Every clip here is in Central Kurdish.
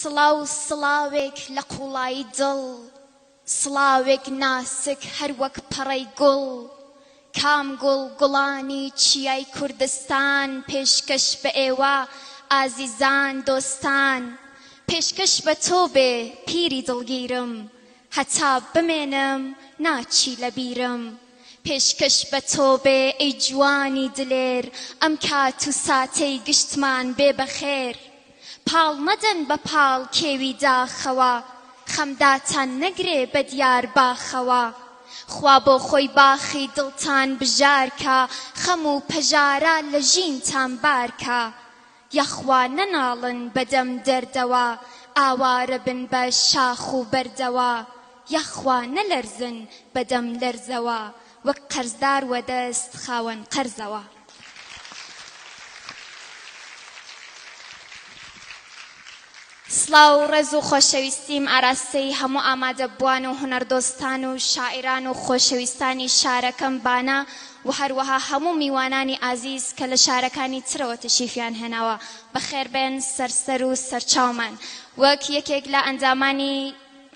سڵاو سڵاوێک لە قوڵایی دڵ، سڵاوێک ناسک هەر وەک پەڕەی گوڵ. کام گوڵ گوڵانی چیای کوردستان، پێشکەش بە ئێوە ئازیزان دۆستان. پێشکەش بە تۆ بێ پیری دڵگیرم، هەتا بمێنم ناچی لە بیرم. پێشکەش بە تۆ بێ ئەی جوانی دلێر، ئەم کات و ساتەی گشتمان بێ بەخێر. پاڵ مەدەن بە پاڵ کێوی داخەوە، خەمداتان نەگرێ بە دیار باخەوە. خوا بۆ خۆی باخی دڵتان بژارکە، خەم و پەژارە لە ژینتان بارکە. یەخوا نەناڵن بەدەم دەردەوە، ئاوارە بن بە شاخ و بەردەوە. یەخوا نەلەرزن بەدەم لەرزەوە، وەک قەرزدار وەدەست خاوەن قەرزەوە. سڵاو و ڕێز و خۆشەویستیم ئاراستەی هەموو ئامادەبووان و هونەردۆستان و شاعیران و خۆشەویستانی شارەکەم بانە و هەروەها هەموو میوانانی ئازیز کە لە شارەکانی ترەوە تەشریفیان هێناوە. بەخێربێن سەرسەر و سەرچاومان. وەک یەکێک لە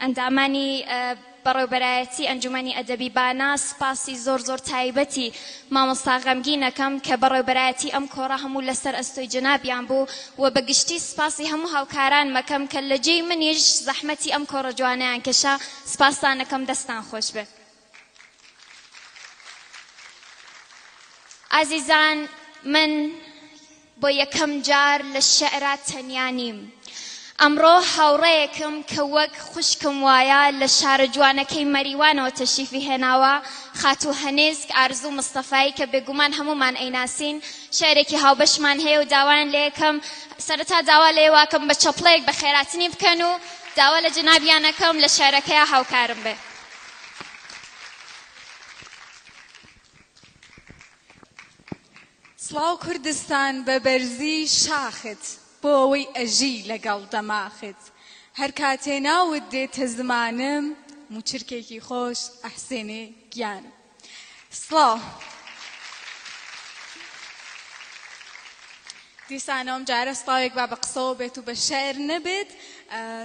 ئەندامانی بەڕێوەبەرایەتی ئەنجومەنی ئەدەبی بانە، سپاسی زۆر زۆر تایبەتی مامۆستا غەمگینەکەم کە بەڕێوەبەرایەتی ئەم کۆڕە هەموو لەسەر ئەستۆی جەنابیان بوو، و بەگشتی سپاسی هەموو هاوکاران مەکەم کە لە جێی منیش زەحمەتی ئەم کۆڕە جوانەیان کێشا. سپاسانەکەم، دەستان خۆش بێت. ئازیزان، من بۆ یەکەم جار لە شەعرا تەنیا نیم. ئەمڕۆ هاوڕێیەکم کە وەک خوشکم وایە لە شارە جوانەکەی مەریوانەوە تەشریفی هێناوە، خاتوو هەنێزک ئارزوو مستەفایی کە بێگومان هەمومان ئەیناسین. شێعرێکی هاوبەشمان هەیە و داوان لێ یەکەم سەرەتا داوا لێ واکەم بە چەپڵەیەک بە خێراتنی بکەن و داوا لە جەنابیانەکەم لە شێعرەکەیە هاوکارم بێ. سڵاو کوردستان بە بەرزی شاخت، بۆ ئەوەی ئەژی لەگەڵ دەماخت. هەر کاتێ ناوت دێتە زمانم، موچرکێکی خۆش ئەحسێنێ گیانم. سڵاو. دیسانەوەم جارە سڵاوێک با بە قسەوە بێت و بە شەعر نەبێت.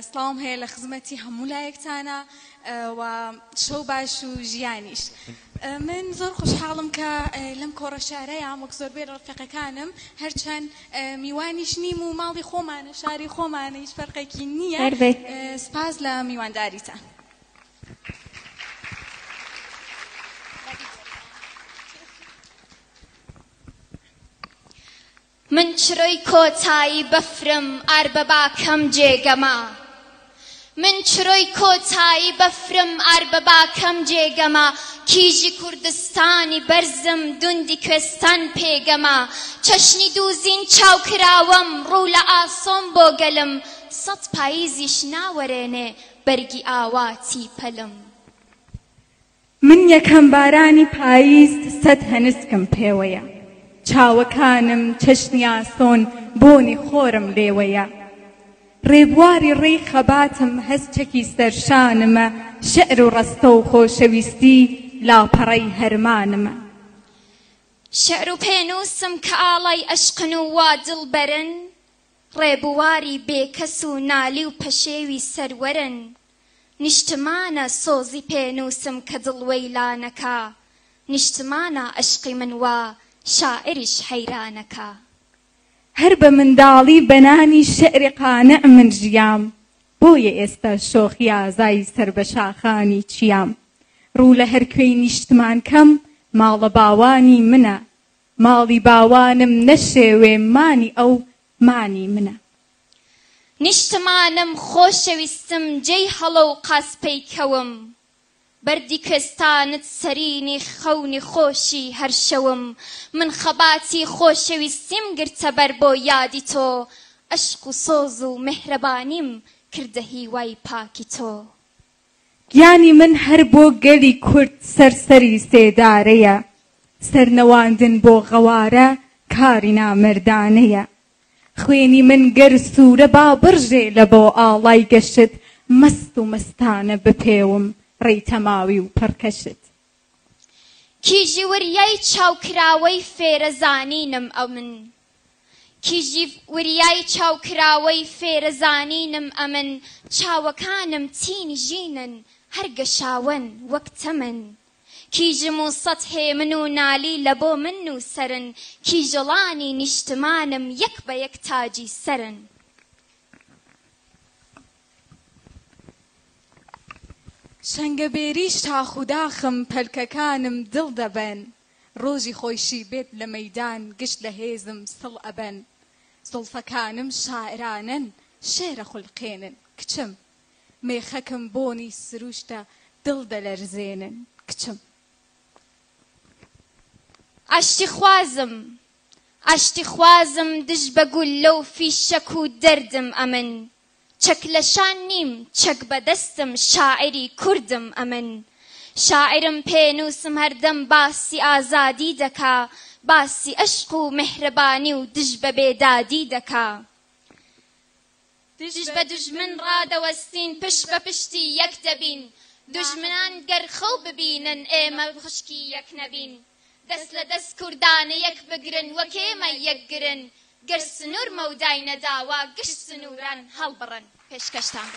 سڵاوم هەیە لە خزمەتی هەموو لایەکتانە و شەو باش و ژیانیش. من زۆر خۆشحاڵم کە لەم کۆڕە شارەیەم وەک زۆربەی ڕەفیقەکانم، هەرچەند میوانیش نیم و ماڵی خۆمانە، شاری خۆمانە، هیچ فەرقێکی نییە. سپاس لە میوانداریتان. من چرۆی کۆتایی بەفرم ئار بە باکەم جێگەما. من چرۆی کۆتایی بەفرم ئار بە باکەم جێگەما. کیژی کوردستانی بەرزم دوندی کوێستان پێگەما. چەشنی دووزین چاوکراوەم ڕوو لە ئاسۆم بۆ گەلم. سەد پاییزیش ناوەرێنێ بەرگی ئاواتی پەلم. من یەکەم بارانی پاییز سەد هەنسکم پێوەیە. چاوەکانم چەشنی ئاسۆن بۆنی خۆرم لێوەیە. ڕێبواری ڕێی خەباتم هەستێکی سەرشانمە. شعر و ڕستە و خۆشەویستی لاپەڕەی هەرمانمە. شعر و پێنووسم کە ئاڵای ئەشقن و وا دڵبەرن، ڕێبواری بێکەس و نالی و پەشێوی سەروەرن. نیشتمانە سۆزی پێنووسم کە دڵوەیلانەکە، نیشتمانە ئەشقی من وا شاعریش حەیرانەکە. هەر بە منداڵی بەنانی شعری قانع من ژیام، بۆیە ئێستا شۆخی ئازایی سەر بە شاخانی چیام. ڕوو لە هەر کوێی نیشتمان کەم ماڵە باوانی منە، ماڵی باوانم نەشێوێ مانی ئەو مانی منە. نیشتمانم خۆشەویستم جێی هەڵە و قاسپەی کەوم، بەردی کوێستانت سەرینی خەونی خۆشی هەر شەوم. من خەباتی خۆشەویستیم گرتە بەر بۆ یادی تۆ، عەشق و سۆز و میهرەبانیم کردە هیوای پاکی تۆ. گیانی من هەر بۆ گەلی کورد سەرسەری سێدارەیە، سەرنەواندن بۆ غەوارە کاری نامەردانەیە. خوێنی من گەر سوورە با بڕژێ لە بۆ ئاڵای گەشت، مەست و مەستانە بپێوم ڕێی تەماوی و پڕکەشت. کیژی وریای چاوکراوەی فێرەزانینم ئەو من، کیژی وریای چاوکراوەی فێرەزانینم ئەمن چاوەکانم چینی ژینن هەرگەشاون وەک تەمەن کیژم و سەد هێمن و نالی لە بۆ من نووسەرن کیژەڵانی نیشتمانم یەک بە یەک تاجی سەرن شەنگەبێریش تاخوداخم پەلکەکانم دڵ دەبەن ڕۆژی خۆشی بێت لە مەیدان گشت لە هێزم سڵ ئەبەن زوڵفەکانم شاعرانن شێرە خوڵقێنن کچم مێخەکم بۆنی سروشتە دڵ دەلەرزێنن کچم ئاشتی خوازم دژ بە گولە و فیشەک و دەردم ئەمن چەک لە شان نیم چەک بەدەستم شاعری کوردم ئەمن شاعرم پێنووسم هەردەم باسی ئازادی دەکا باسی عشق و مهرەبانی و دژ بە بێدادی دەکا دژ بە دوژمن ڕادەوەستین پشت بە پشتی یەک دەبین دوژمنان گەر خەو ببینن ئێمە خوشکی یەک نەبین دەست لە دەست کوردانە یەک بگرن وەک ئێمە یەکگرن گەر سنوور مەودای نەداوە گشت سنووران هەڵبڕن پێشکەشتان